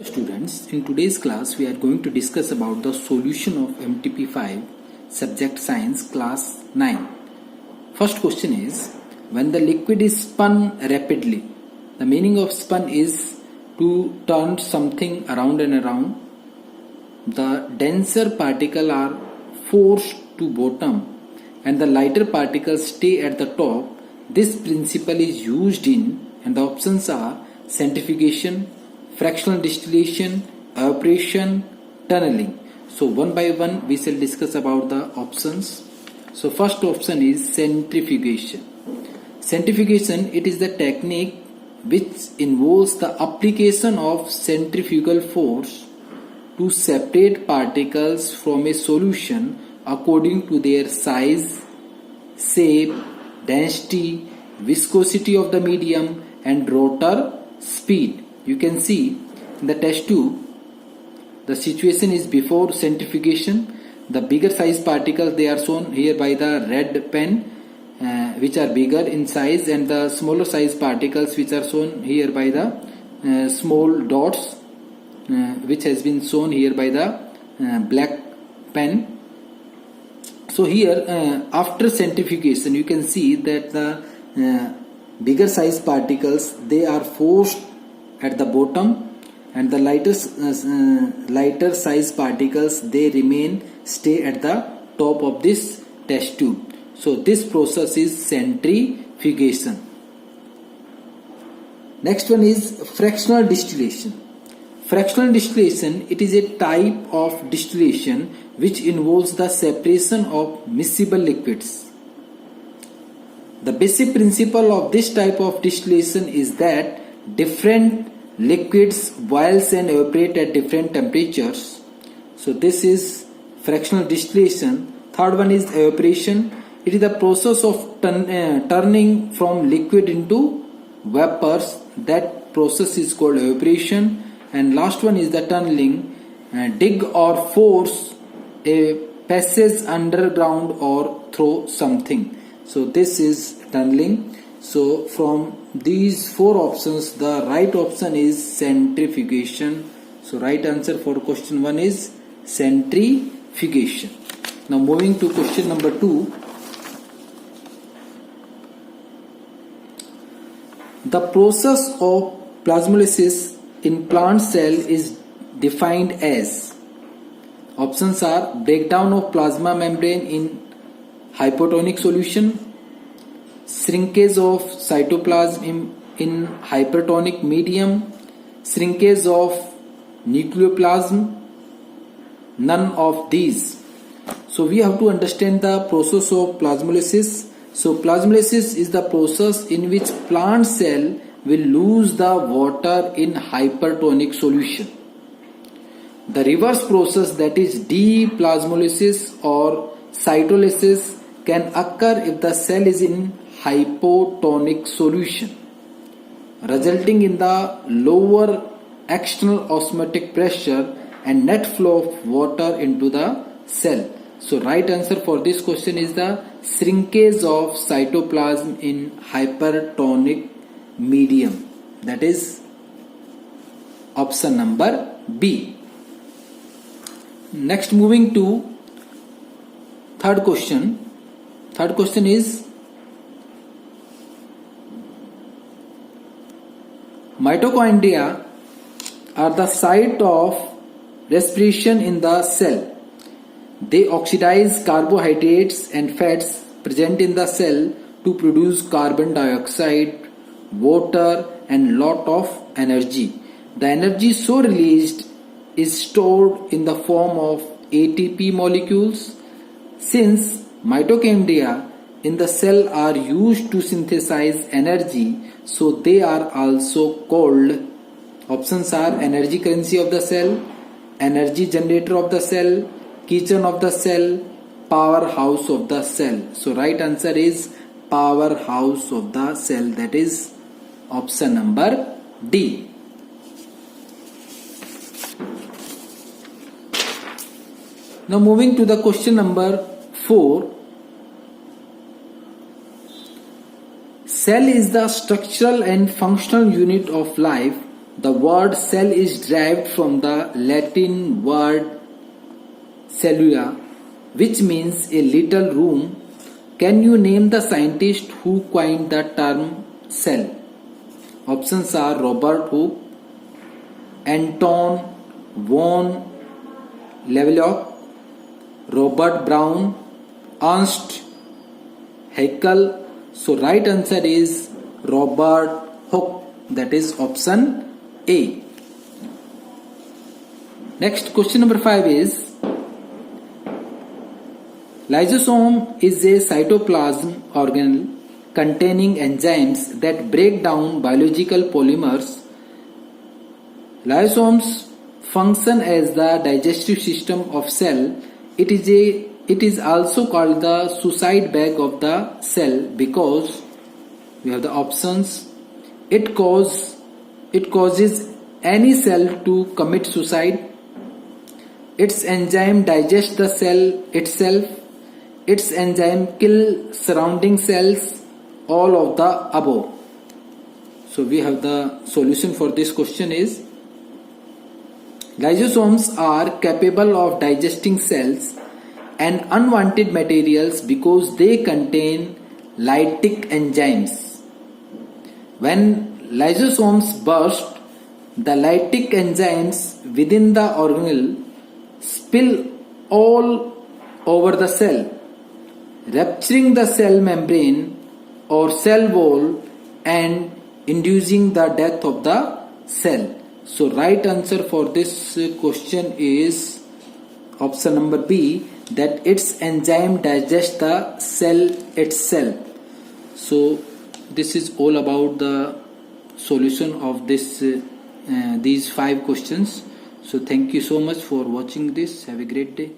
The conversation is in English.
Students, in today's class we are going to discuss about the solution of MTP5 subject science class 9. First question is, when the liquid is spun rapidly, the meaning of spun is to turn something around and around. The denser particles are forced to bottom and the lighter particles stay at the top. This principle is used in, and the options are centrifugation, fractional distillation, evaporation, tunneling. So one by one we shall discuss about the options. So first option is centrifugation. Centrifugation, it is the technique which involves the application of centrifugal force to separate particles from a solution according to their size, shape, density, viscosity of the medium and rotor speed. You can see in the test tube, the situation is before centrifugation. The bigger size particles, they are shown here by the red pen, which are bigger in size, and the smaller size particles which are shown here by the small dots, which has been shown here by the black pen. So here after centrifugation you can see that the bigger size particles, they are forced at the bottom, and the lighter size particles, they stay at the top of this test tube. So this process is centrifugation. Next one is fractional distillation. Fractional distillation, it is a type of distillation which involves the separation of miscible liquids. The basic principle of this type of distillation is that different liquids boils and evaporate at different temperatures. So this is fractional distillation. Third one is evaporation. It is the process of turning from liquid into vapors. That process is called evaporation. And last one is the tunneling. Dig or force a passage underground or through something. So this is tunneling. So from these four options, the right option is centrifugation. So right answer for question 1 is centrifugation. Now moving to question number 2. The process of plasmolysis in plant cell is defined as, options are breakdown of plasma membrane in hypotonic solution, shrinkage of cytoplasm in hypertonic medium, shrinkage of nucleoplasm, none of these. So we have to understand the process of plasmolysis. So plasmolysis is the process in which plant cell will lose the water in hypertonic solution. The reverse process, that is deplasmolysis or cytolysis, can occur if the cell is in hypotonic solution, resulting in the lower external osmotic pressure and net flow of water into the cell. So right answer for this question is the shrinkage of cytoplasm in hypertonic medium. That is option number B. Next, moving to third question. Third question is, mitochondria are the site of respiration in the cell. They oxidize carbohydrates and fats present in the cell to produce carbon dioxide, water and lot of energy. The energy so released is stored in the form of ATP molecules. Since mitochondria in the cell are used to synthesize energy, so they are also called, options are energy currency of the cell, energy generator of the cell, kitchen of the cell, powerhouse of the cell. So right answer is powerhouse of the cell. That is option number D. Now moving to the question number 4. Cell is the structural and functional unit of life The word cell is derived from the Latin word cellula, which means a little room. Can you name the scientist who coined the term cell? Options are Robert Hooke, Anton von Leeuwenhoek, Robert Brown, Ernst Haeckel. So right answer is Robert Hooke, that is option A. Next, question number 5 is, lysosome is a cytoplasm organelle containing enzymes that break down biological polymers. Lysosomes function as the digestive system of cell. It is also called the suicide bag of the cell because we have the options. It causes any cell to commit suicide. Its enzyme digest the cell itself. Its enzyme kill surrounding cells. All of the above. So we have the solution for this question is, lysosomes are capable of digesting cells and unwanted materials because they contain lytic enzymes. When lysosomes burst, the lytic enzymes within the organelle spill all over the cell, rupturing the cell membrane or cell wall and inducing the death of the cell. So right answer for this question is option number B, that its enzyme digests the cell itself. So this is all about the solution of these 5 questions. So thank you so much for watching this. Have a great day.